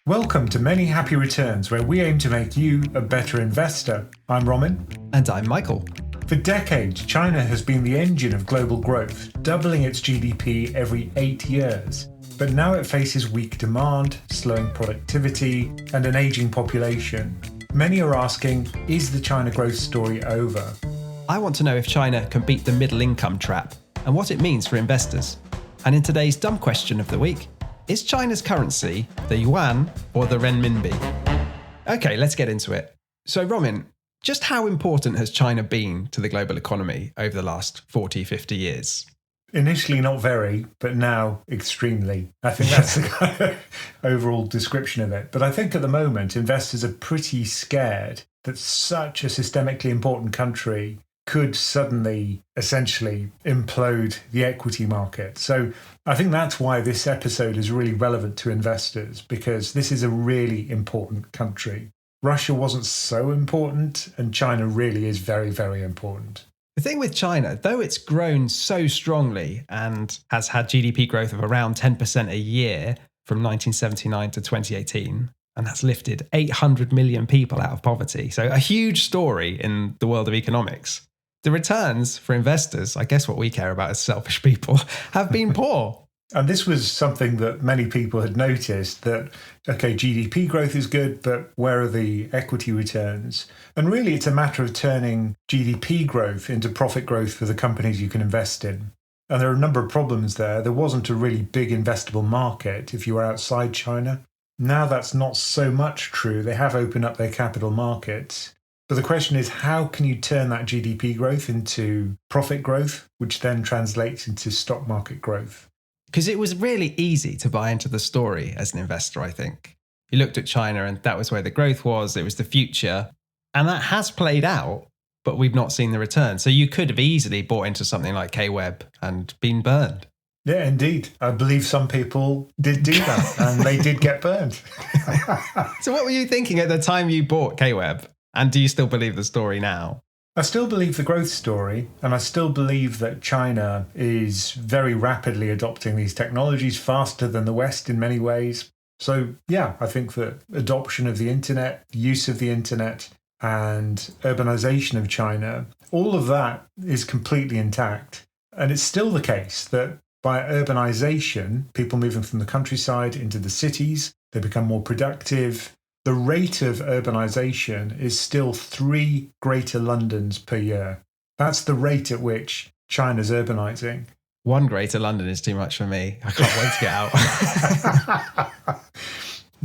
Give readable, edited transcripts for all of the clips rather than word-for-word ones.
Welcome to Many Happy Returns, where we aim to make you a better investor. I'm Roman. And I'm Michael. For decades, China has been the engine of global growth, doubling its GDP every 8 years. But now it faces weak demand, slowing productivity, and an aging population. Many are asking, is the China growth story over? I want to know if China can beat the middle income trap and what it means for investors. And in today's dumb question of the week, is China's currency the Yuan or the Renminbi? Okay, let's get into it. So Roman, just how important has China been to the global economy over the last 40, 50 years? Initially not very, but now extremely. I think that's the kind of overall description of it. But I think at the moment, investors are pretty scared that such a systemically important country could suddenly essentially implode the equity market. So I think that's why this episode is really relevant to investors, because this is a really important country. Russia wasn't so important, and China really is very, very important. The thing with China, though it's grown so strongly and has had GDP growth of around 10% a year from 1979 to 2018, and that's lifted 800 million people out of poverty. So a huge story in the world of economics. The returns for investors, I guess what we care about as selfish people, have been poor. And this was something that many people had noticed that, okay, GDP growth is good, but where are the equity returns? And really, it's a matter of turning GDP growth into profit growth for the companies you can invest in. And there are a number of problems there. There wasn't a really big investable market if you were outside China. Now that's not so much true. They have opened up their capital markets. But the question is, how can you turn that GDP growth into profit growth, which then translates into stock market growth? Because it was really easy to buy into the story as an investor, I think. You looked at China and that was where the growth was, it was the future. And that has played out, but we've not seen the return. So you could have easily bought into something like K-Web and been burned. Yeah, indeed. I believe some people did do that and they did get burned. So what were you thinking at the time you bought K-Web? And do you still believe the story now? I still believe the growth story, and I still believe that China is very rapidly adopting these technologies faster than the West in many ways. So, yeah, I think that adoption of the internet, use of the internet, and urbanization of China, all of that is completely intact. And it's still the case that by urbanization, people moving from the countryside into the cities, they become more productive. The rate of urbanization is still 3 greater Londons per year. That's the rate at which China's urbanizing. 1 greater London is too much for me. I can't wait to get out.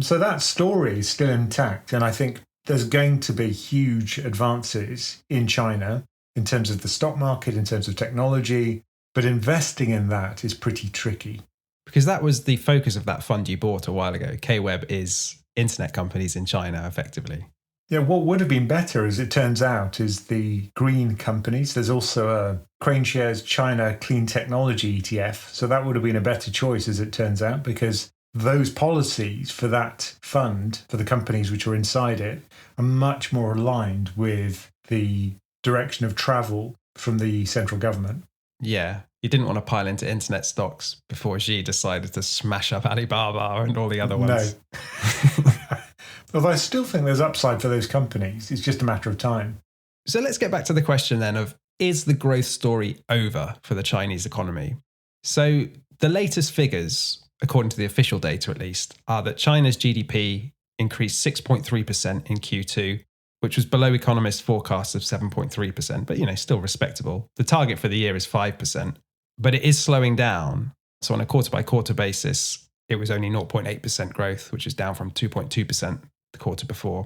So that story is still intact. And I think there's going to be huge advances in China in terms of the stock market, in terms of technology. But investing in that is pretty tricky. Because that was the focus of that fund you bought a while ago. K-Web is internet companies in China, effectively. Yeah, what would have been better, as it turns out, is the green companies. There's also a Crane Shares China Clean Technology ETF. So that would have been a better choice, as it turns out, because those policies for that fund, for the companies which are inside it, are much more aligned with the direction of travel from the central government. Yeah, you didn't want to pile into internet stocks before Xi decided to smash up Alibaba and all the other ones. No. Although I still think there's upside for those companies. It's just a matter of time. So let's get back to the question then of, is the growth story over for the Chinese economy? So the latest figures, according to the official data at least, are that China's GDP increased 6.3% in Q2, which was below economists' forecasts of 7.3%, but still respectable. The target for the year is 5%, but it is slowing down. So on a quarter-by-quarter basis, it was only 0.8% growth, which is down from 2.2% the quarter before.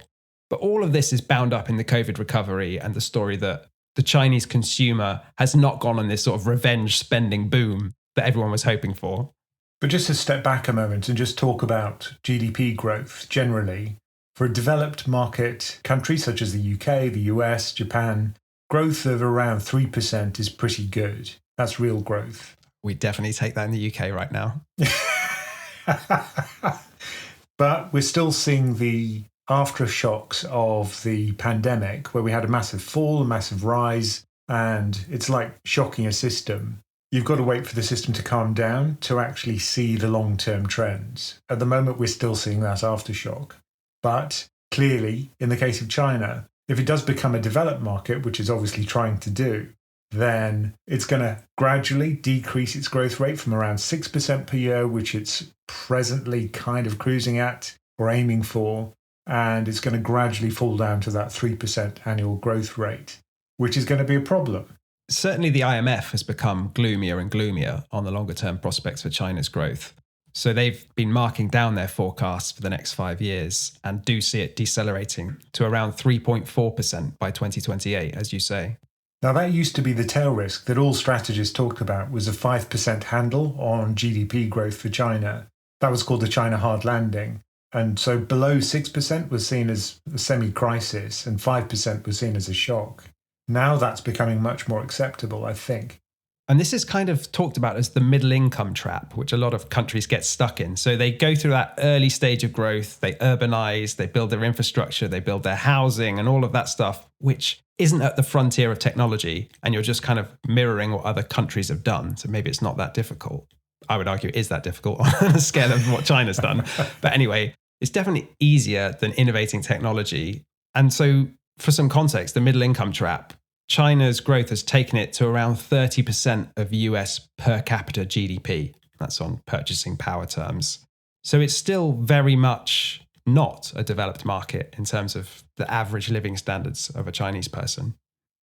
But all of this is bound up in the COVID recovery and the story that the Chinese consumer has not gone on this sort of revenge spending boom that everyone was hoping for. But just to step back a moment and just talk about GDP growth generally, for a developed market country such as the UK, the US, Japan, growth of around 3% is pretty good. That's real growth. We definitely take that in the UK right now. But we're still seeing the aftershocks of the pandemic, where we had a massive fall, a massive rise, and it's like shocking a system. You've got to wait for the system to calm down to actually see the long-term trends. At the moment, we're still seeing that aftershock. But clearly, in the case of China, if it does become a developed market, which is obviously trying to do, then it's going to gradually decrease its growth rate from around 6% per year, which it's presently kind of cruising at or aiming for, and it's going to gradually fall down to that 3% annual growth rate, which is going to be a problem. Certainly the IMF has become gloomier and gloomier on the longer term prospects for China's growth. So they've been marking down their forecasts for the next 5 years and do see it decelerating to around 3.4% by 2028, as you say. Now, that used to be the tail risk that all strategists talked about, was a 5% handle on GDP growth for China. That was called the China hard landing. And so below 6% was seen as a semi-crisis and 5% was seen as a shock. Now that's becoming much more acceptable, I think. And this is kind of talked about as the middle income trap, which a lot of countries get stuck in. So they go through that early stage of growth, they urbanize, they build their infrastructure, they build their housing and all of that stuff, which isn't at the frontier of technology. And you're just kind of mirroring what other countries have done. So maybe it's not that difficult. I would argue it is that difficult on the scale of what China's done. But anyway, it's definitely easier than innovating technology. And so for some context, the middle income trap, China's growth has taken it to around 30% of US per capita GDP. That's on purchasing power terms. So it's still very much not a developed market in terms of the average living standards of a Chinese person.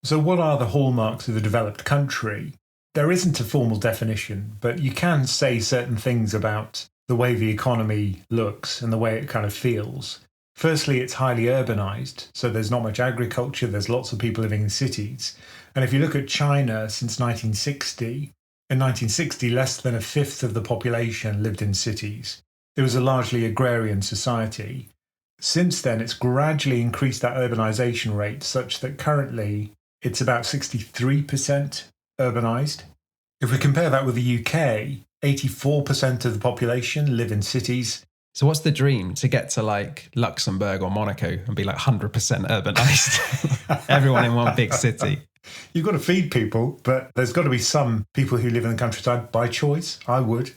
So what are the hallmarks of a developed country? There isn't a formal definition, but you can say certain things about the way the economy looks and the way it kind of feels. Firstly, it's highly urbanized, so there's not much agriculture, there's lots of people living in cities. And if you look at China since 1960, in 1960, less than a fifth of the population lived in cities. It was a largely agrarian society. Since then, it's gradually increased that urbanization rate such that currently it's about 63% urbanized. If we compare that with the UK, 84% of the population live in cities. So what's the dream? To get to like Luxembourg or Monaco and be like 100% urbanized? Everyone in one big city. You've got to feed people, but there's got to be some people who live in the countryside by choice. I would.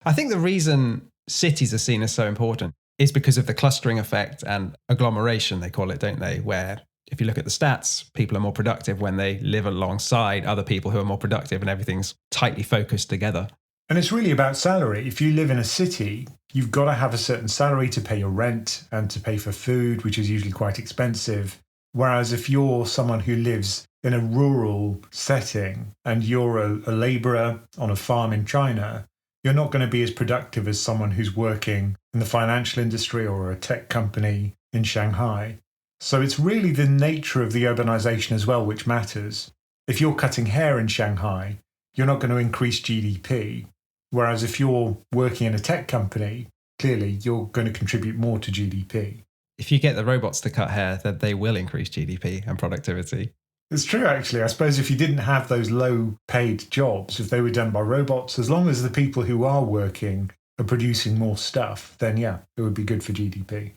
I think the reason cities are seen as so important is because of the clustering effect and agglomeration, they call it, don't they? Where if you look at the stats, people are more productive when they live alongside other people who are more productive and everything's tightly focused together. And it's really about salary. If you live in a city, you've got to have a certain salary to pay your rent and to pay for food, which is usually quite expensive. Whereas if you're someone who lives in a rural setting and you're a labourer on a farm in China, you're not going to be as productive as someone who's working in the financial industry or a tech company in Shanghai. So it's really the nature of the urbanization as well which matters. If you're cutting hair in Shanghai, you're not going to increase GDP. Whereas if you're working in a tech company, clearly you're going to contribute more to GDP. If you get the robots to cut hair, then they will increase GDP and productivity. It's true, actually. I suppose if you didn't have those low-paid jobs, if they were done by robots, as long as the people who are working are producing more stuff, then yeah, it would be good for GDP.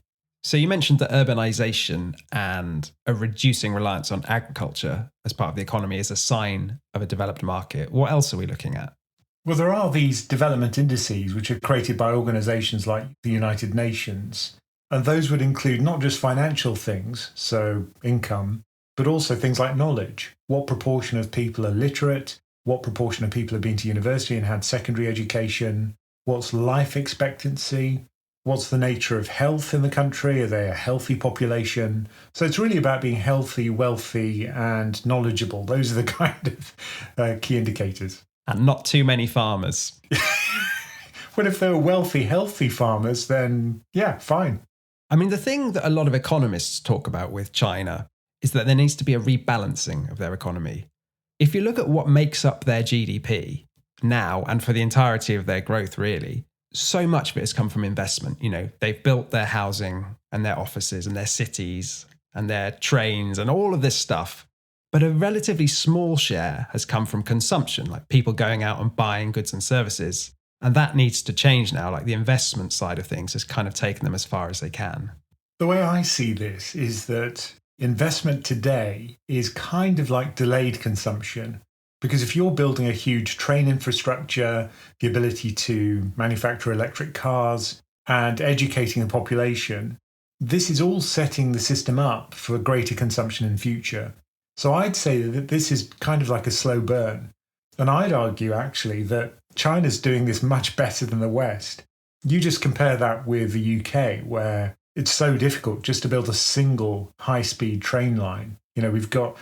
So you mentioned that urbanization and a reducing reliance on agriculture as part of the economy is a sign of a developed market. What else are we looking at? Well, there are these development indices which are created by organizations like the United Nations. And those would include not just financial things, so income, but also things like knowledge. What proportion of people are literate? What proportion of people have been to university and had secondary education? What's life expectancy? What's the nature of health in the country? Are they a healthy population? So it's really about being healthy, wealthy, and knowledgeable. Those are the kind of key indicators. And not too many farmers. Well, if they're wealthy, healthy farmers, then yeah, fine. I mean, the thing that a lot of economists talk about with China is that there needs to be a rebalancing of their economy. If you look at what makes up their GDP now and for the entirety of their growth, really, so much of it has come from investment. You know, they've built their housing and their offices and their cities and their trains and all of this stuff. But a relatively small share has come from consumption, like people going out and buying goods and services. And that needs to change now. Like the investment side of things has kind of taken them as far as they can. The way I see this is that investment today is kind of like delayed consumption. Because if you're building a huge train infrastructure, the ability to manufacture electric cars, and educating the population, this is all setting the system up for greater consumption in the future. So I'd say that this is kind of like a slow burn. And I'd argue, actually, that China's doing this much better than the West. You just compare that with the UK, where it's so difficult just to build a single high-speed train line. We've got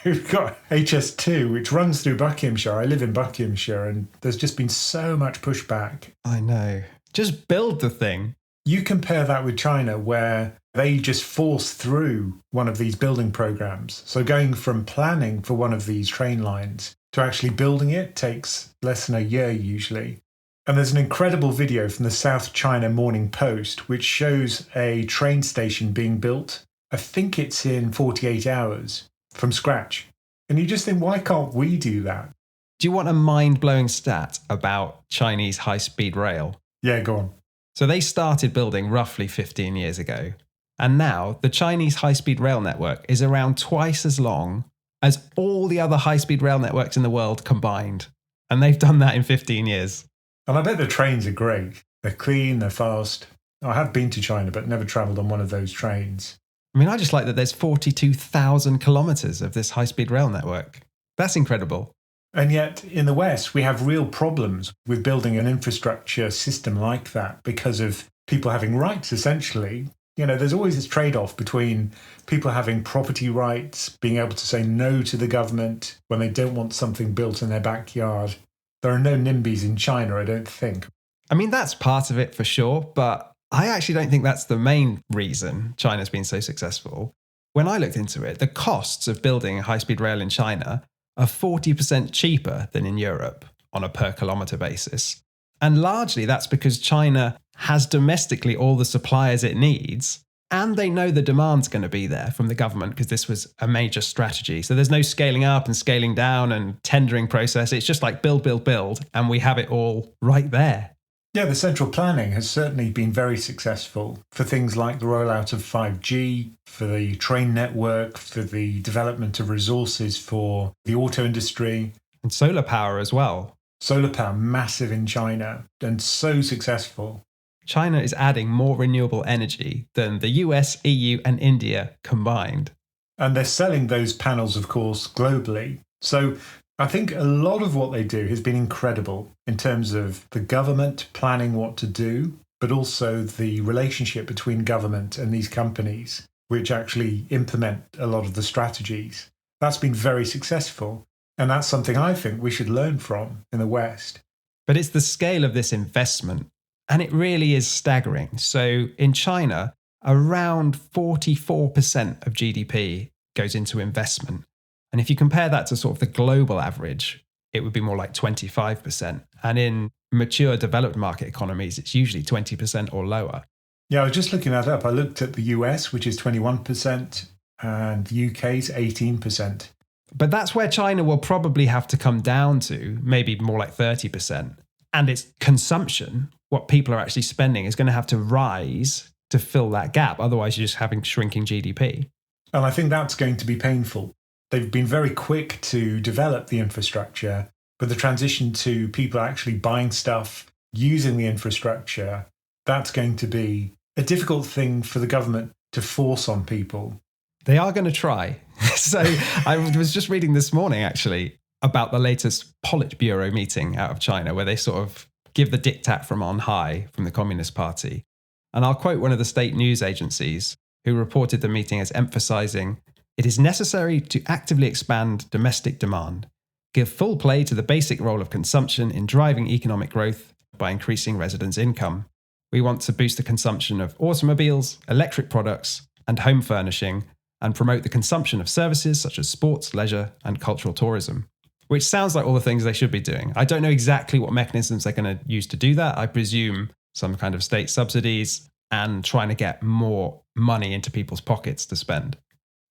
we've got HS2, which runs through Buckinghamshire. I live in Buckinghamshire, and there's just been so much pushback. I know. Just build the thing. You compare that with China, where they just force through one of these building programs. So going from planning for one of these train lines to actually building it takes less than a year usually. And there's an incredible video from the South China Morning Post, which shows a train station being built. I think it's in 48 hours from scratch. And you just think, why can't we do that? Do you want a mind-blowing stat about Chinese high-speed rail? Yeah, go on. So they started building roughly 15 years ago. And now the Chinese high-speed rail network is around twice as long as all the other high-speed rail networks in the world combined. And they've done that in 15 years. And I bet the trains are great. They're clean, they're fast. I have been to China, but never travelled on one of those trains. I mean, I just like that there's 42,000 kilometres of this high-speed rail network. That's incredible. And yet, in the West, we have real problems with building an infrastructure system like that because of people having rights, essentially. There's always this trade-off between people having property rights, being able to say no to the government when they don't want something built in their backyard. There are no NIMBYs in China, I don't think. I mean, that's part of it for sure, but I actually don't think that's the main reason China's been so successful. When I looked into it, the costs of building a high-speed rail in China are 40% cheaper than in Europe on a per kilometre basis. And largely that's because China has domestically all the suppliers it needs, and they know the demand's going to be there from the government because this was a major strategy. So there's no scaling up and scaling down and tendering process. It's just like build, build, build, and we have it all right there. Yeah, the central planning has certainly been very successful for things like the rollout of 5G, for the train network, for the development of resources for the auto industry. And solar power as well. Solar power, massive in China and so successful. China is adding more renewable energy than the US, EU and India combined. And they're selling those panels, of course, globally. So I think a lot of what they do has been incredible in terms of the government planning what to do, but also the relationship between government and these companies, which actually implement a lot of the strategies. That's been very successful. And that's something I think we should learn from in the West. But it's the scale of this investment, and it really is staggering. So in China, around 44% of GDP goes into investment. And if you compare that to sort of the global average, it would be more like 25%. And in mature developed market economies, it's usually 20% or lower. Yeah, I was just looking that up. I looked at the US, which is 21%, and the UK's 18%. But that's where China will probably have to come down to, maybe more like 30%. And its consumption, what people are actually spending, is going to have to rise to fill that gap. Otherwise, you're just having shrinking GDP. And I think that's going to be painful. They've been very quick to develop the infrastructure, but the transition to people actually buying stuff, using the infrastructure, that's going to be a difficult thing for the government to force on people. They are going to try. So I was just reading this morning, actually, about the latest Politburo meeting out of China, where they sort of give the diktat from on high from the Communist Party. And I'll quote one of the state news agencies who reported the meeting as emphasizing, "It is necessary to actively expand domestic demand, give full play to the basic role of consumption in driving economic growth by increasing residents' income. We want to boost the consumption of automobiles, electric products, and home furnishing, and promote the consumption of services such as sports, leisure, and cultural tourism." Which sounds like all the things they should be doing. I don't know exactly what mechanisms they're going to use to do that. I presume some kind of state subsidies and trying to get more money into people's pockets to spend.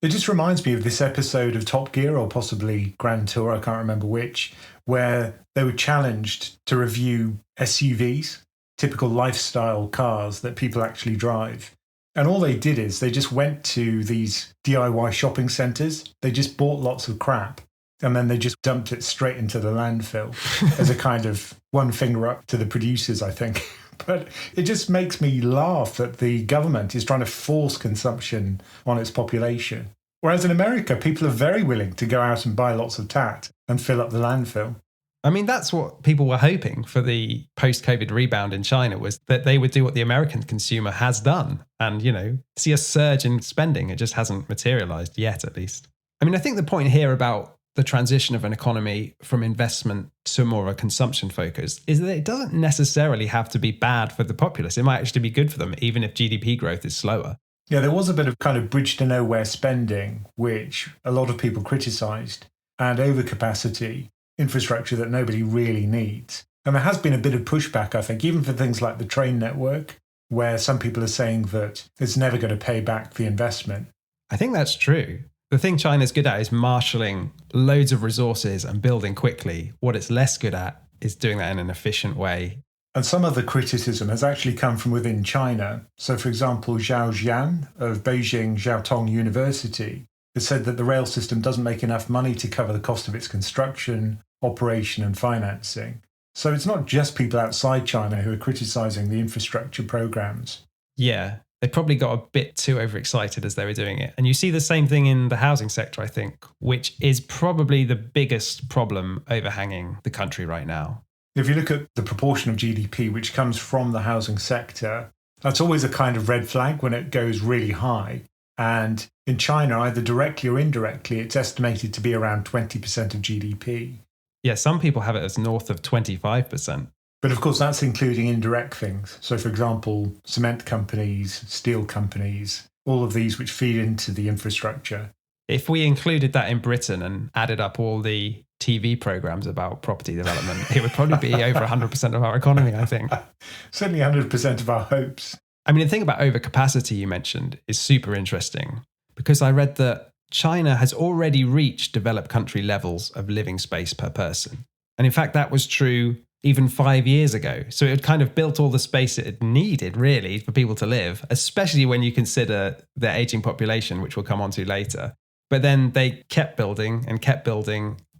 It just reminds me of this episode of Top Gear, or possibly Grand Tour, I can't remember which, where they were challenged to review SUVs, typical lifestyle cars that people actually drive. And all they did is they just went to these DIY shopping centres. They just bought lots of crap. and then they just dumped it straight into the landfill as a kind of one finger up to the producers, I think. But it just makes me laugh that the government is trying to force consumption on its population. Whereas in America, people are very willing to go out and buy lots of tat and fill up the landfill. I mean, that's what people were hoping for the post-COVID rebound in China, was that they would do what the American consumer has done and, see a surge in spending. It just hasn't materialized yet, at least. I mean, I think the point here about the transition of an economy from investment to more of a consumption focus is that it doesn't necessarily have to be bad for the populace. It might actually be good for them, even if GDP growth is slower. Yeah, there was a bit of kind of bridge to nowhere spending, which a lot of people criticised, and overcapacity, infrastructure that nobody really needs. And there has been a bit of pushback, I think, even for things like the train network, where some people are saying that it's never going to pay back the investment. I think that's true. The thing China's good at is marshalling loads of resources and building quickly. What it's less good at is doing that in an efficient way. And some of the criticism has actually come from within China. So, for example, Zhao Jian of Beijing Jiaotong University has said that the rail system doesn't make enough money to cover the cost of its construction, operation and financing. So it's not just people outside China who are criticising the infrastructure programs. Yeah. They probably got a bit too overexcited as they were doing it. And you see the same thing in the housing sector, I think, which is probably the biggest problem overhanging the country right now. If you look at the proportion of GDP which comes from the housing sector, that's always a kind of red flag when it goes really high. And in China, either directly or indirectly, it's estimated to be around 20% of GDP. Yeah, some people have it as north of 25%. But of course, that's including indirect things. So, for example, cement companies, steel companies, all of these which feed into the infrastructure. If we included that in Britain and added up all the TV programs about property development, it would probably be over 100% of our economy, I think. Certainly 100% of our hopes. I mean, the thing about overcapacity you mentioned is super interesting, because I read that China has already reached developed country levels of living space per person. And in fact, that was true even 5 years ago. So it had kind of built all the space it had needed, really, for people to live, especially when you consider their aging population, which we'll come on to later. But then they kept building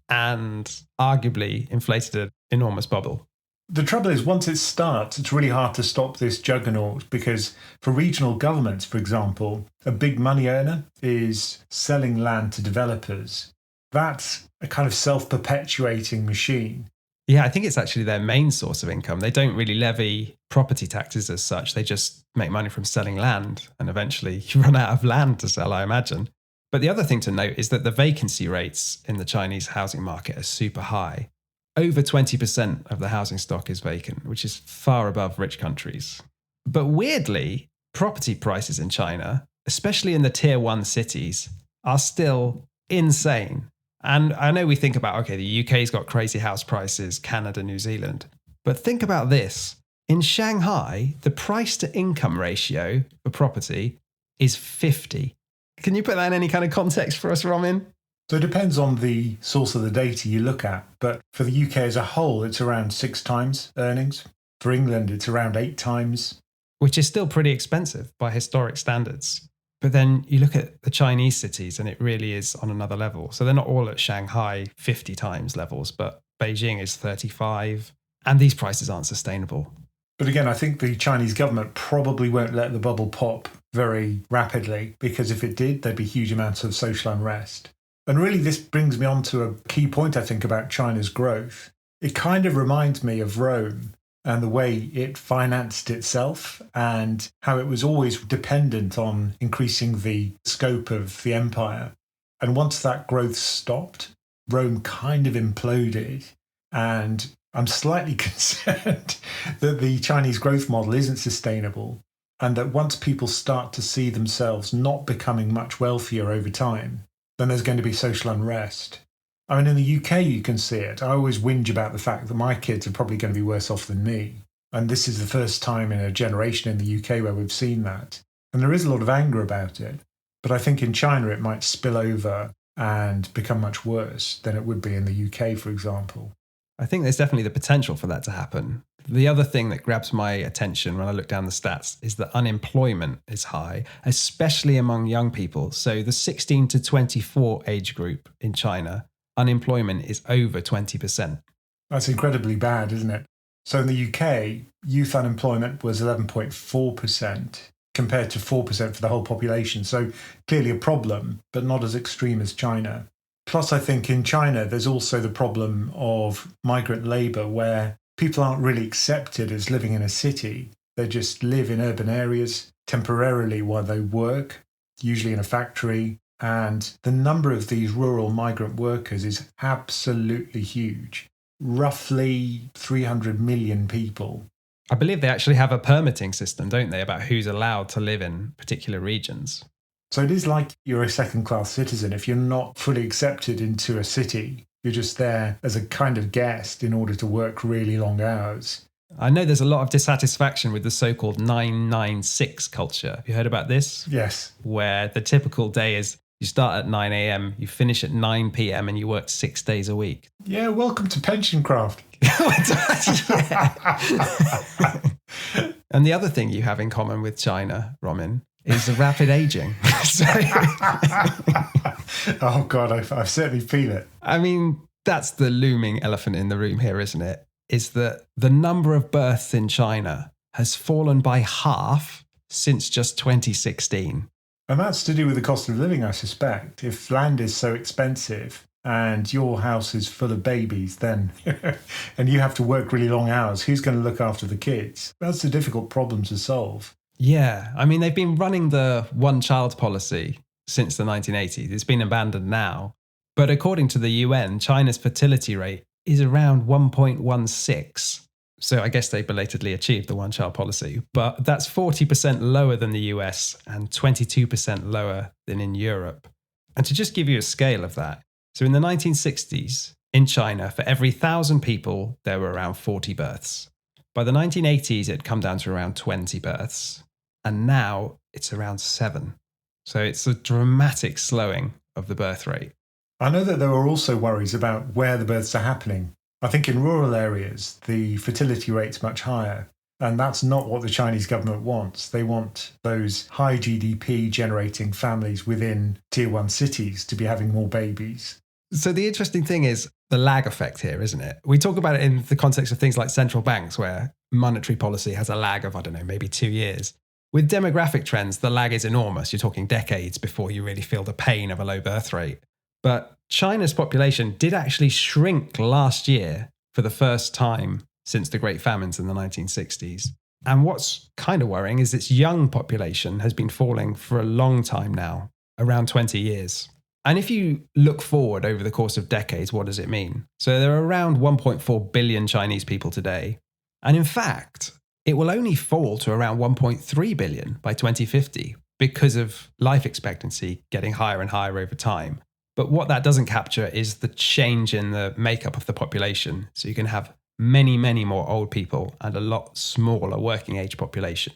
and arguably inflated an enormous bubble. The trouble is, once it starts, it's really hard to stop this juggernaut, because for regional governments, for example, a big money earner is selling land to developers. That's a kind of self-perpetuating machine. Yeah, I think it's actually their main source of income. They don't really levy property taxes as such. They just make money from selling land, and eventually you run out of land to sell, I imagine. But the other thing to note is that the vacancy rates in the Chinese housing market are super high. Over 20% of the housing stock is vacant, which is far above rich countries. But weirdly, property prices in China, especially in the tier 1 cities, are still insane. And I know we think about, okay, the UK's got crazy house prices, Canada, New Zealand. But think about this. In Shanghai, the price to income ratio for property is 50. Can you put that in any kind of context for us, Romin? So it depends on the source of the data you look at. But for the UK as a whole, it's around 6 times earnings. For England, it's around 8 times. Which is still pretty expensive by historic standards. But then you look at the Chinese cities and it really is on another level. So they're not all at Shanghai 50 times levels, but Beijing is 35. And these prices aren't sustainable. But again, I think the Chinese government probably won't let the bubble pop very rapidly, because if it did, there'd be huge amounts of social unrest. And really, this brings me on to a key point, I think, about China's growth. It kind of reminds me of Rome and the way it financed itself and how it was always dependent on increasing the scope of the empire. And once that growth stopped, Rome kind of imploded. And I'm slightly concerned that the Chinese growth model isn't sustainable, and that once people start to see themselves not becoming much wealthier over time, then there's going to be social unrest. I mean, in the UK, you can see it. I always whinge about the fact that my kids are probably going to be worse off than me. And this is the first time in a generation in the UK where we've seen that. And there is a lot of anger about it. But I think in China, it might spill over and become much worse than it would be in the UK, for example. I think there's definitely the potential for that to happen. The other thing that grabs my attention when I look down the stats is that unemployment is high, especially among young people. So the 16 to 24 age group in China unemployment is over 20%. That's incredibly bad, isn't it? So in the UK, youth unemployment was 11.4% compared to 4% for the whole population. So clearly a problem, but not as extreme as China. Plus, I think in China, there's also the problem of migrant labour where people aren't really accepted as living in a city. They just live in urban areas temporarily while they work, usually in a factory. And the number of these rural migrant workers is absolutely huge. Roughly 300 million people. I believe they actually have a permitting system, don't they, about who's allowed to live in particular regions. So it is like you're a second-class citizen. If you're not fully accepted into a city, you're just there as a kind of guest in order to work really long hours. I know there's a lot of dissatisfaction with the so-called 996 culture. Have you heard about this? Yes. Where the typical day is you start at 9 a.m., you finish at 9 p.m. and you work 6 days a week. Yeah, welcome to PensionCraft. And the other thing you have in common with China, Roman, is the rapid aging. Oh, God, I certainly feel it. I mean, that's the looming elephant in the room here, isn't it? Is that the number of births in China has fallen by half since just 2016. And that's to do with the cost of living, I suspect. If land is so expensive and your house is full of babies, then and you have to work really long hours, who's going to look after the kids? That's a difficult problem to solve. Yeah, I mean, they've been running the one-child policy since the 1980s. It's been abandoned now. But according to the UN, China's fertility rate is around 1.16. So I guess they belatedly achieved the one-child policy. But that's 40% lower than the US and 22% lower than in Europe. And to just give you a scale of that, so in the 1960s, in China, for every 1,000 people, there were around 40 births. By the 1980s, it had come down to around 20 births. And now it's around 7. So it's a dramatic slowing of the birth rate. I know that there are also worries about where the births are happening. I think in rural areas, the fertility rate's much higher. And that's not what the Chinese government wants. They want those high GDP generating families within tier 1 cities to be having more babies. So the interesting thing is the lag effect here, isn't it? We talk about it in the context of things like central banks, where monetary policy has a lag of, I don't know, maybe 2 years. With demographic trends, the lag is enormous. You're talking decades before you really feel the pain of a low birth rate. But China's population did actually shrink last year for the first time since the Great Famines in the 1960s. And what's kind of worrying is its young population has been falling for a long time now, around 20 years. And if you look forward over the course of decades, what does it mean? So there are around 1.4 billion Chinese people today. And in fact, it will only fall to around 1.3 billion by 2050 because of life expectancy getting higher and higher over time. But what that doesn't capture is the change in the makeup of the population. So you can have many, many more old people and a lot smaller working age population.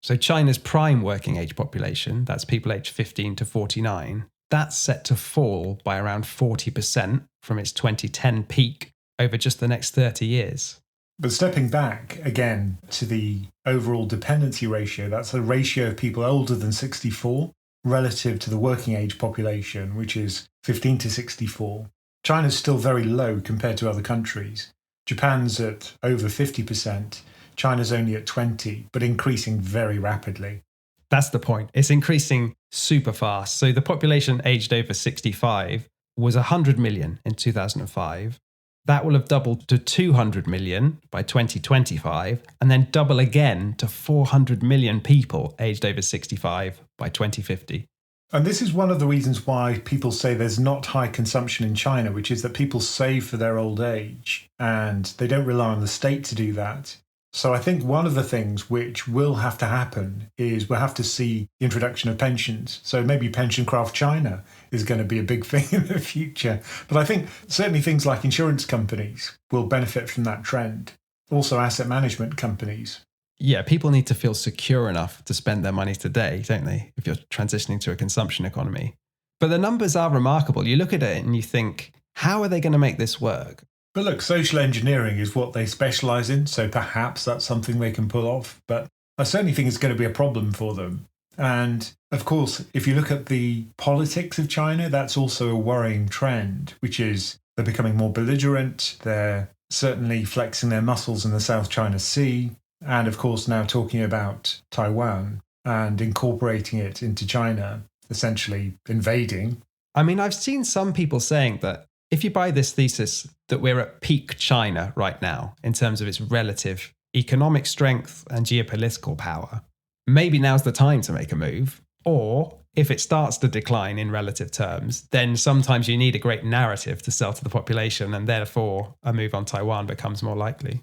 So China's prime working age population, that's people aged 15 to 49, that's set to fall by around 40% from its 2010 peak over just the next 30 years. But stepping back again to the overall dependency ratio, that's the ratio of people older than 64 relative to the working age population, which is 15 to 64. China's still very low compared to other countries. Japan's at over 50%, China's only at 20%, but increasing very rapidly. That's the point. It's increasing super fast. So the population aged over 65 was 100 million in 2005. That will have doubled to 200 million by 2025, and then double again to 400 million people aged over 65 by 2050. And this is one of the reasons why people say there's not high consumption in China, which is that people save for their old age and they don't rely on the state to do that. So I think one of the things which will have to happen is we'll have to see the introduction of pensions. So maybe PensionCraft China is going to be a big thing in the future. But I think certainly things like insurance companies will benefit from that trend. Also asset management companies. Yeah, people need to feel secure enough to spend their money today, don't they, if you're transitioning to a consumption economy. But the numbers are remarkable. You look at it and you think, how are they going to make this work? But look, social engineering is what they specialise in, so perhaps that's something they can pull off. But I certainly think it's going to be a problem for them. And of course, if you look at the politics of China, that's also a worrying trend, which is They're becoming more belligerent. They're certainly flexing their muscles in the South China Sea. And of course, now talking about Taiwan and incorporating it into China, essentially invading. I mean, I've seen some people saying that if you buy this thesis that we're at peak China right now in terms of its relative economic strength and geopolitical power, maybe now's the time to make a move. Or if it starts to decline in relative terms, then sometimes you need a great narrative to sell to the population, and therefore a move on Taiwan becomes more likely.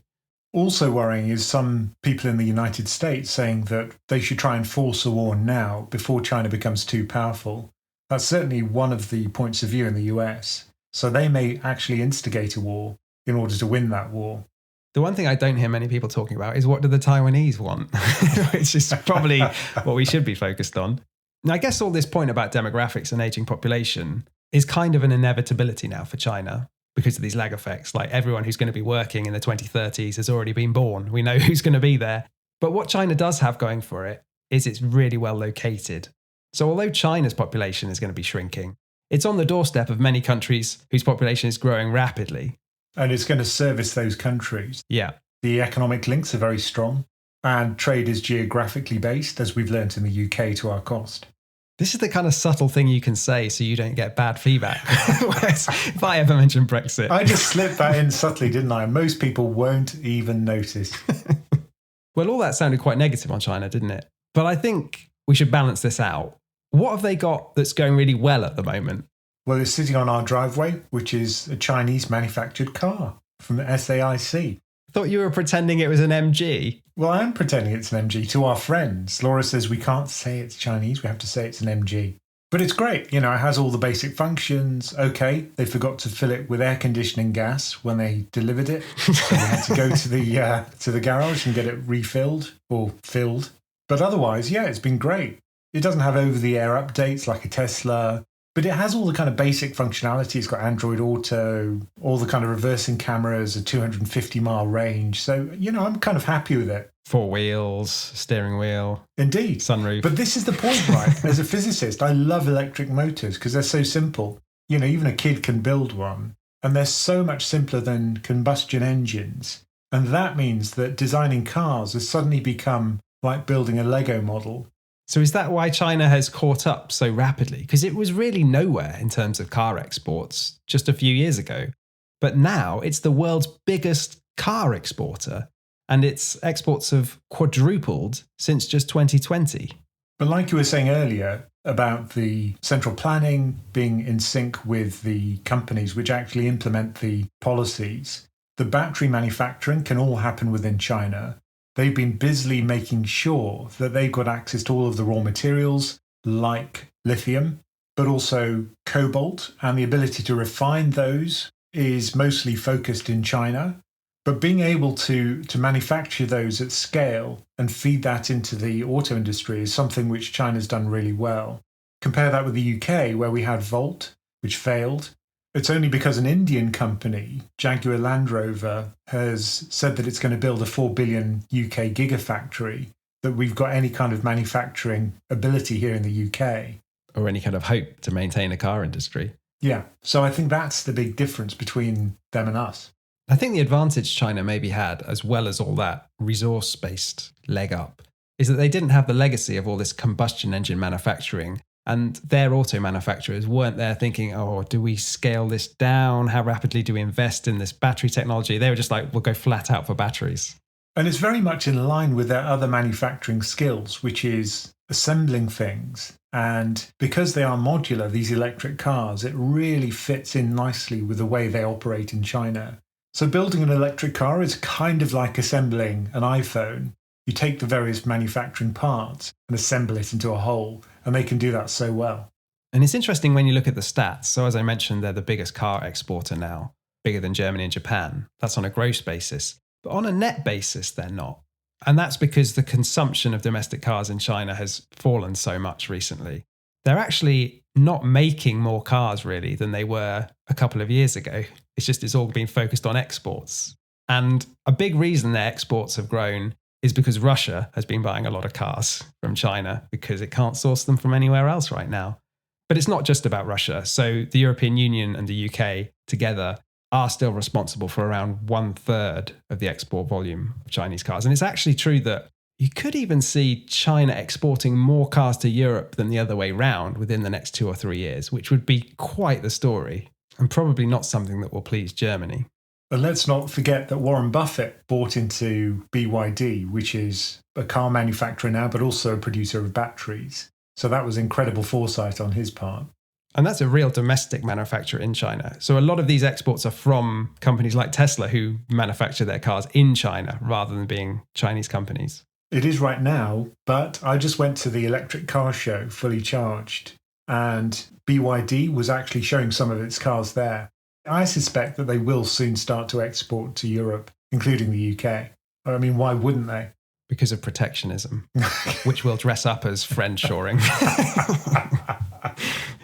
Also worrying is some people in the United States saying that they should try and force a war now before China becomes too powerful. That's certainly one of the points of view in the US. So they may actually instigate a war in order to win that war. The one thing I don't hear many people talking about is what do the Taiwanese want, which is probably what we should be focused on. Now, I guess all this point about demographics and aging population is kind of an inevitability now for China because of these lag effects. Like everyone who's going to be working in the 2030s has already been born. We know who's going to be there. But what China does have going for it is it's really well located. So although China's population is going to be shrinking, it's on the doorstep of many countries whose population is growing rapidly. And it's going to service those countries. Yeah. The economic links are very strong, and trade is geographically based, as we've learnt in the UK, to our cost. This is the kind of subtle thing you can say so you don't get bad feedback. Whereas if I ever mention Brexit... I just slipped that in subtly, didn't I? Most people won't even notice. Well, all that sounded quite negative on China, didn't it? But I think we should balance this out. What have they got that's going really well at the moment? Well, it's sitting on our driveway, which is a Chinese manufactured car from the SAIC. I thought you were pretending it was an MG. Well, I am pretending it's an MG to our friends. Laura says we can't say it's Chinese, we have to say it's an MG. But it's great, you know, it has all the basic functions. Okay, they forgot to fill it with air conditioning gas when they delivered it. So we had to go to the garage and get it refilled or filled. But otherwise, yeah, it's been great. It doesn't have over-the-air updates like a Tesla, but it has all the kind of basic functionality. It's got Android Auto, all the kind of reversing cameras, a 250-mile range. So, you know, I'm kind of happy with it. 4 wheels, steering wheel. Indeed. Sunroof. But this is the point, right? As a physicist, I love electric motors because they're so simple. You know, even a kid can build one. And they're so much simpler than combustion engines. And that means that designing cars has suddenly become like building a Lego model. So is that why China has caught up so rapidly? Because it was really nowhere in terms of car exports just a few years ago. But now it's the world's biggest car exporter. And its exports have quadrupled since just 2020. But like you were saying earlier about the central planning being in sync with the companies which actually implement the policies, the battery manufacturing can all happen within China. They've been busily making sure that they've got access to all of the raw materials like lithium, but also cobalt, and the ability to refine those is mostly focused in China. But being able to manufacture those at scale and feed that into the auto industry is something which China's done really well. Compare that with the UK, where we had Volt, which failed. It's only because an Indian company, Jaguar Land Rover, has said that it's going to build a 4 billion UK gigafactory that we've got any kind of manufacturing ability here in the UK. Or any kind of hope to maintain a car industry. Yeah, so I think that's the big difference between them and us. I think the advantage China maybe had, as well as all that resource-based leg up, is that they didn't have the legacy of all this combustion engine manufacturing. And their auto manufacturers weren't there thinking, oh, do we scale this down? How rapidly do we invest in this battery technology? They were just like, we'll go flat out for batteries. And it's very much in line with their other manufacturing skills, which is assembling things. And because they are modular, these electric cars, it really fits in nicely with the way they operate in China. So building an electric car is kind of like assembling an iPhone. You take the various manufacturing parts and assemble it into a whole, and they can do that so well. And it's interesting when you look at the stats. So as I mentioned, they're the biggest car exporter now, bigger than Germany and Japan. That's on a gross basis. But on a net basis, they're not. And that's because the consumption of domestic cars in China has fallen so much recently. They're actually not making more cars really than they were a couple of years ago. It's all been focused on exports. And a big reason their exports have grown is because Russia has been buying a lot of cars from China because it can't source them from anywhere else right now. But it's not just about Russia. So the European Union and the UK together are still responsible for around 1/3 of the export volume of Chinese cars. And it's actually true that you could even see China exporting more cars to Europe than the other way round within the next 2 or 3 years, which would be quite the story and probably not something that will please Germany. And let's not forget that Warren Buffett bought into BYD, which is a car manufacturer now, but also a producer of batteries. So that was incredible foresight on his part. And that's a real domestic manufacturer in China. So a lot of these exports are from companies like Tesla who manufacture their cars in China rather than being Chinese companies. It is right now, but I just went to the electric car show, fully charged, and BYD was actually showing some of its cars there. I suspect that they will soon start to export to Europe, including the UK. I mean, why wouldn't they? Because of protectionism, which will dress up as friendshoring.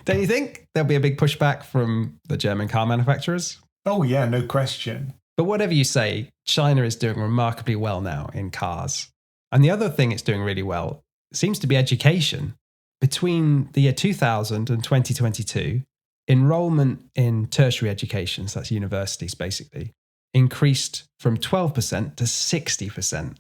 Don't you think there'll be a big pushback from the German car manufacturers? Oh, yeah, no question. But whatever you say, China is doing remarkably well now in cars. And the other thing it's doing really well seems to be education. Between the year 2000 and 2022, enrollment in tertiary education, so that's universities basically, increased from 12% to 60%.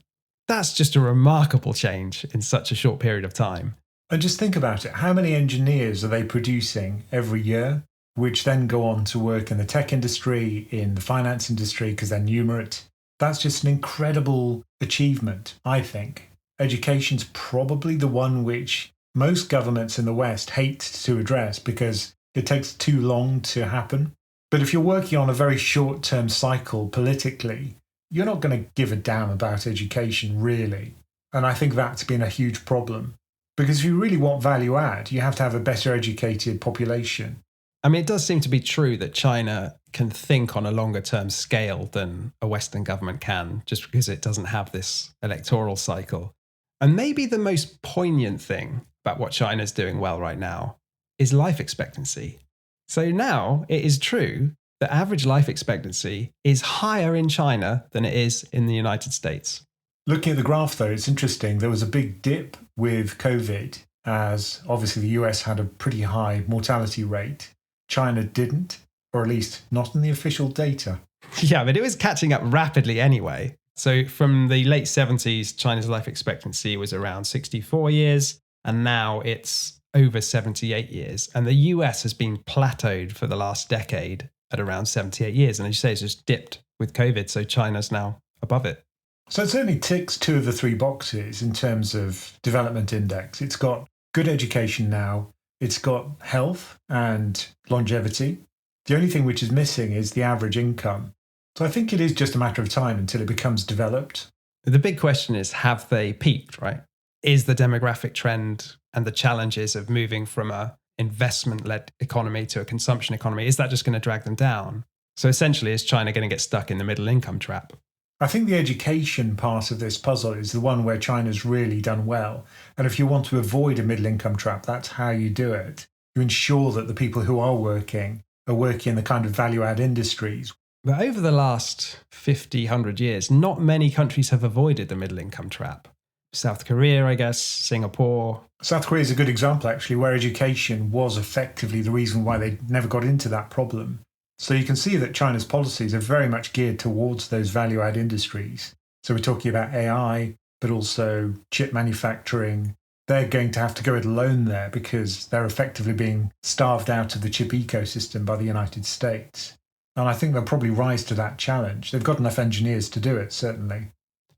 That's just a remarkable change in such a short period of time. And just think about it. How many engineers are they producing every year, which then go on to work in the tech industry, in the finance industry, because they're numerate? That's just an incredible achievement, I think. Education's probably the one which most governments in the West hate to address because it takes too long to happen. But if you're working on a very short-term cycle politically, you're not going to give a damn about education, really. And I think that's been a huge problem. Because if you really want value add, you have to have a better educated population. I mean, it does seem to be true that China can think on a longer term scale than a Western government can, just because it doesn't have this electoral cycle. And maybe the most poignant thing about what China's doing well right now is life expectancy. So now it is true that average life expectancy is higher in China than it is in the United States. Looking at the graph, though, it's interesting. There was a big dip with COVID, as obviously the US had a pretty high mortality rate. China didn't, or at least not in the official data. Yeah, but it was catching up rapidly anyway. So from the late 70s, China's life expectancy was around 64 years, and now it's over 78 years. And the US has been plateaued for the last decade at around 78 years. And as you say, it's just dipped with COVID, so China's now above it. So it certainly ticks 2 of the 3 boxes in terms of development index. It's got good education now. It's got health and longevity. The only thing which is missing is the average income. So I think it is just a matter of time until it becomes developed. The big question is, have they peaked, right? Is the demographic trend and the challenges of moving from a investment-led economy to a consumption economy, is that just going to drag them down? So essentially, is China going to get stuck in the middle income trap? I think the education part of this puzzle is the one where China's really done well. And if you want to avoid a middle income trap, that's how you do it. You ensure that the people who are working in the kind of value-add industries. But over the last 50, 100 years, not many countries have avoided the middle income trap. South Korea, I guess, Singapore. South Korea is a good example, actually, where education was effectively the reason why they never got into that problem. So you can see that China's policies are very much geared towards those value-add industries. So we're talking about AI, but also chip manufacturing. They're going to have to go it alone there because they're effectively being starved out of the chip ecosystem by the United States. And I think they'll probably rise to that challenge. They've got enough engineers to do it, certainly.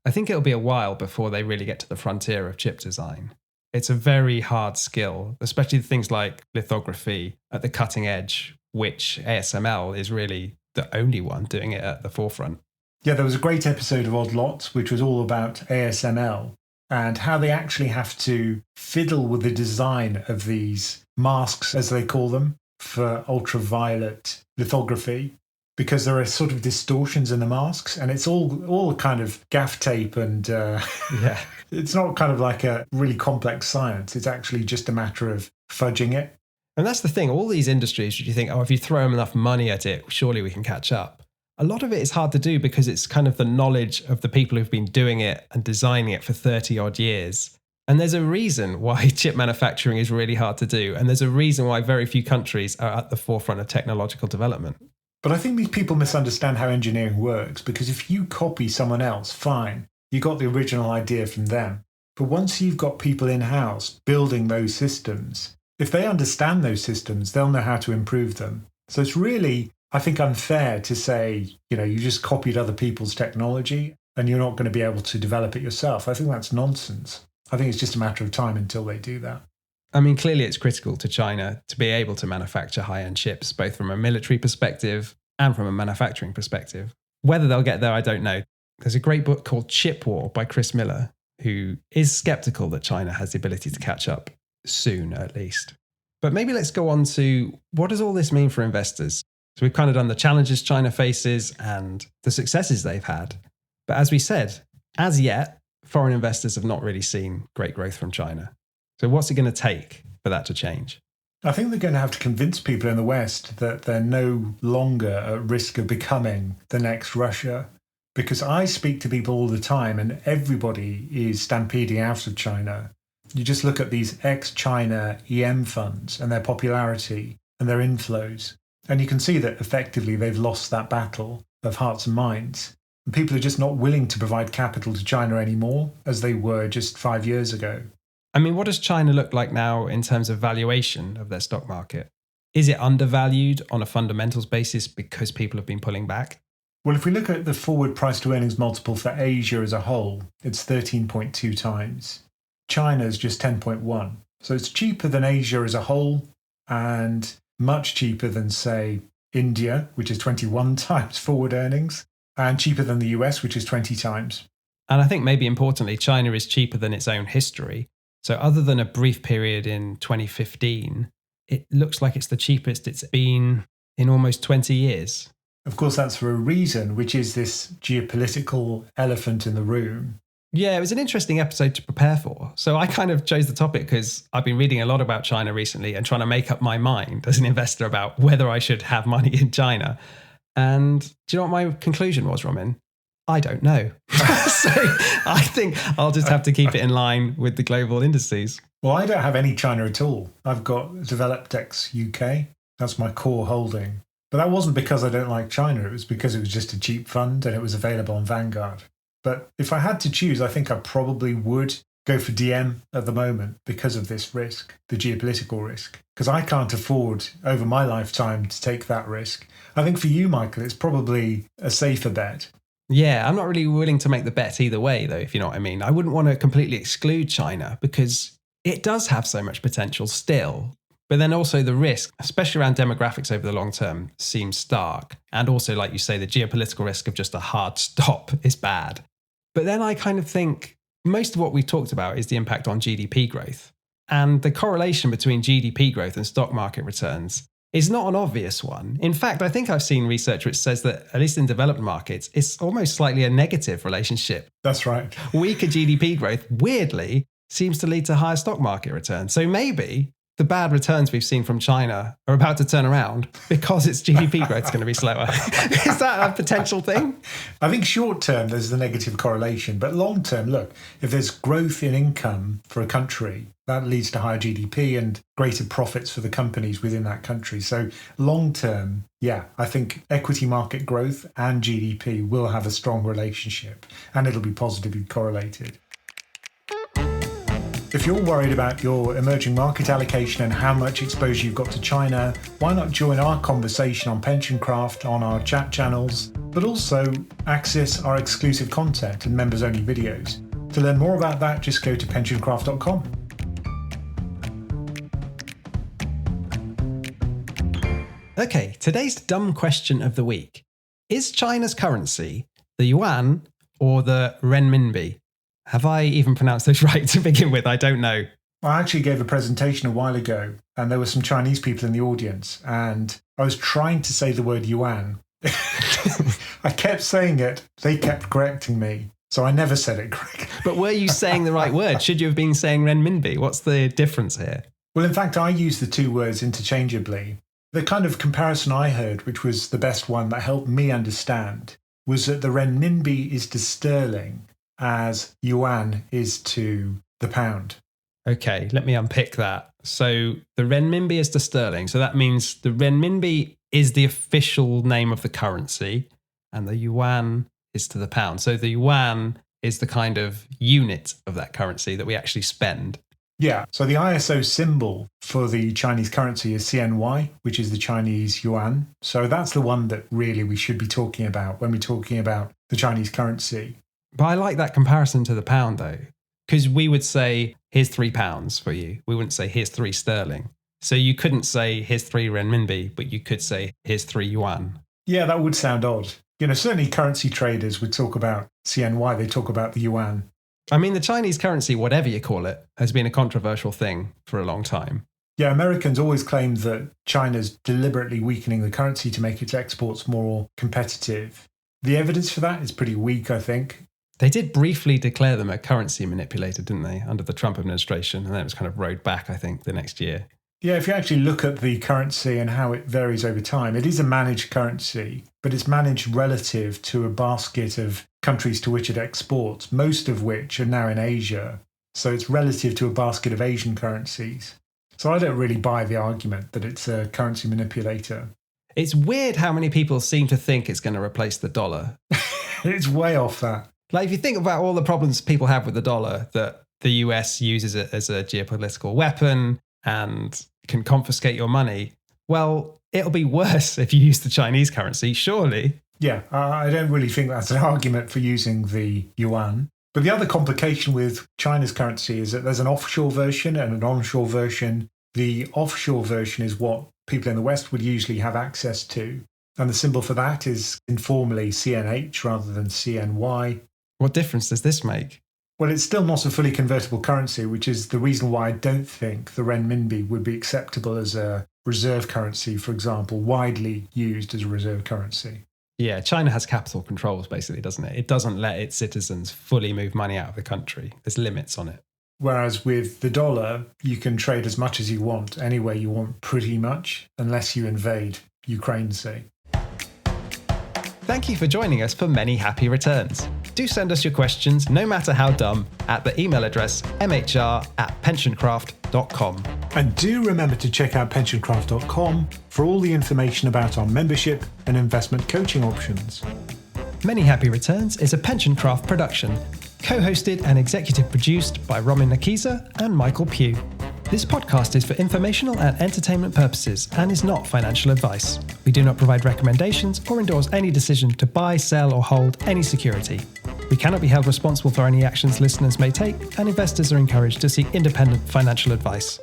I think it'll be a while before they really get to the frontier of chip design. It's a very hard skill, especially things like lithography at the cutting edge, which ASML is really the only one doing it at the forefront. Yeah, there was a great episode of Odd Lots, which was all about ASML and how they actually have to fiddle with the design of these masks, as they call them, for ultraviolet lithography, because there are sort of distortions in the masks, and it's all kind of gaff tape and yeah, it's not kind of like a really complex science. It's actually just a matter of fudging it. And that's the thing. All these industries, you think, oh, if you throw enough money at it, surely we can catch up. A lot of it is hard to do because it's kind of the knowledge of the people who've been doing it and designing it for 30 odd years. And there's a reason why chip manufacturing is really hard to do. And there's a reason why very few countries are at the forefront of technological development. But I think these people misunderstand how engineering works, because if you copy someone else, fine, you got the original idea from them. But once you've got people in-house building those systems, if they understand those systems, they'll know how to improve them. So it's really, I think, unfair to say, you just copied other people's technology and you're not going to be able to develop it yourself. I think that's nonsense. I think it's just a matter of time until they do that. I mean, clearly it's critical to China to be able to manufacture high-end chips, both from a military perspective and from a manufacturing perspective. Whether they'll get there, I don't know. There's a great book called Chip War by Chris Miller, who is skeptical that China has the ability to catch up soon, at least. But maybe let's go on to what does all this mean for investors? So we've kind of done the challenges China faces and the successes they've had. But as we said, as yet, foreign investors have not really seen great growth from China. So what's it going to take for that to change? I think they're going to have to convince people in the West that they're no longer at risk of becoming the next Russia. Because I speak to people all the time and everybody is stampeding out of China. You just look at these ex-China EM funds and their popularity and their inflows. And you can see that effectively they've lost that battle of hearts and minds. And people are just not willing to provide capital to China anymore as they were just 5 years ago. I mean, what does China look like now in terms of valuation of their stock market? Is it undervalued on a fundamentals basis because people have been pulling back? Well, if we look at the forward price to earnings multiple for Asia as a whole, it's 13.2 times. China's just 10.1. So it's cheaper than Asia as a whole and much cheaper than, say, India, which is 21 times forward earnings, and cheaper than the US, which is 20 times. And I think maybe importantly, China is cheaper than its own history. So other than a brief period in 2015, it looks like it's the cheapest it's been in almost 20 years. Of course, that's for a reason, which is this geopolitical elephant in the room. Yeah, it was an interesting episode to prepare for. So I kind of chose the topic because I've been reading a lot about China recently and trying to make up my mind as an investor about whether I should have money in China. And do you know what my conclusion was, Romin? I don't know. So I think I'll just have to keep it in line with the global indices. Well, I don't have any China at all. I've got Developed X UK. That's my core holding. But that wasn't because I don't like China. It was because it was just a cheap fund and it was available on Vanguard. But if I had to choose, I think I probably would go for DM at the moment because of this risk, the geopolitical risk. Because I can't afford over my lifetime to take that risk. I think for you, Michael, it's probably a safer bet. Yeah, I'm not really willing to make the bet either way, though, if you know what I mean. I wouldn't want to completely exclude China because it does have so much potential still. But then also the risk, especially around demographics over the long term, seems stark. And also, like you say, the geopolitical risk of just a hard stop is bad. But then I kind of think most of what we've talked about is the impact on GDP growth. And the correlation between GDP growth and stock market returns is not an obvious one. In fact, I think I've seen research which says that, at least in developed markets, it's almost slightly a negative relationship. That's right. Weaker GDP growth, weirdly, seems to lead to higher stock market returns. So maybe the bad returns we've seen from China are about to turn around because its GDP growth is going to be slower. Is that a potential thing? I think short term, there's the negative correlation. But long term, look, if there's growth in income for a country, that leads to higher GDP and greater profits for the companies within that country. So long term, yeah, I think equity market growth and GDP will have a strong relationship and it'll be positively correlated. If you're worried about your emerging market allocation and how much exposure you've got to China, why not join our conversation on PensionCraft on our chat channels, but also access our exclusive content and members-only videos. To learn more about that, just go to PensionCraft.com. Okay, today's dumb question of the week. Is China's currency the Yuan or the Renminbi? Have I even pronounced those right to begin with? I don't know. I actually gave a presentation a while ago and there were some Chinese people in the audience and I was trying to say the word Yuan. I kept saying it. They kept correcting me. So I never said it correctly. But were you saying the right word? Should you have been saying Renminbi? What's the difference here? Well, in fact, I use the two words interchangeably. The kind of comparison I heard, which was the best one that helped me understand, was that the Renminbi is to sterling as Yuan is to the pound. Okay, let me unpick that. So the renminbi is to sterling. So that means the renminbi is the official name of the currency and the yuan is to the pound. So the yuan is the kind of unit of that currency that we actually spend. Yeah, so the ISO symbol for the Chinese currency is CNY, which is the Chinese yuan. So that's the one that really we should be talking about when we're talking about the Chinese currency. But I like that comparison to the pound though, because we would say, here's £3 for you. We wouldn't say, here's 3 sterling. So you couldn't say, here's 3 renminbi, but you could say, here's 3 yuan. Yeah, that would sound odd. Certainly currency traders would talk about CNY, they talk about the yuan. I mean, the Chinese currency, whatever you call it, has been a controversial thing for a long time. Yeah, Americans always claimed that China's deliberately weakening the currency to make its exports more competitive. The evidence for that is pretty weak, I think. They did briefly declare them a currency manipulator, didn't they, under the Trump administration? And then it was kind of rowed back, I think, the next year. Yeah, if you actually look at the currency and how it varies over time, it is a managed currency, but it's managed relative to a basket of countries to which it exports, most of which are now in Asia. So it's relative to a basket of Asian currencies. So I don't really buy the argument that it's a currency manipulator. It's weird how many people seem to think it's going to replace the dollar. It's way off that. Like, if you think about all the problems people have with the dollar, that the US uses it as a geopolitical weapon and can confiscate your money, well, it'll be worse if you use the Chinese currency, surely. Yeah, I don't really think that's an argument for using the yuan. But the other complication with China's currency is that there's an offshore version and an onshore version. The offshore version is what people in the West would usually have access to. And the symbol for that is informally CNH rather than CNY. What difference does this make? Well, it's still not a fully convertible currency, which is the reason why I don't think the renminbi would be acceptable as a reserve currency, for example, widely used as a reserve currency. Yeah, China has capital controls, basically, doesn't it? It doesn't let its citizens fully move money out of the country. There's limits on it. Whereas with the dollar, you can trade as much as you want, anywhere you want, pretty much, unless you invade Ukraine, say. Thank you for joining us for many happy returns. Do send us your questions, no matter how dumb, at the email address mhr@pensioncraft.com. And do remember to check out PensionCraft.com for all the information about our membership and investment coaching options. Many Happy Returns is a PensionCraft production, co-hosted and executive produced by Roman Nakiza and Michael Pugh. This podcast is for informational and entertainment purposes and is not financial advice. We do not provide recommendations or endorse any decision to buy, sell, or hold any security. We cannot be held responsible for any actions listeners may take, and investors are encouraged to seek independent financial advice.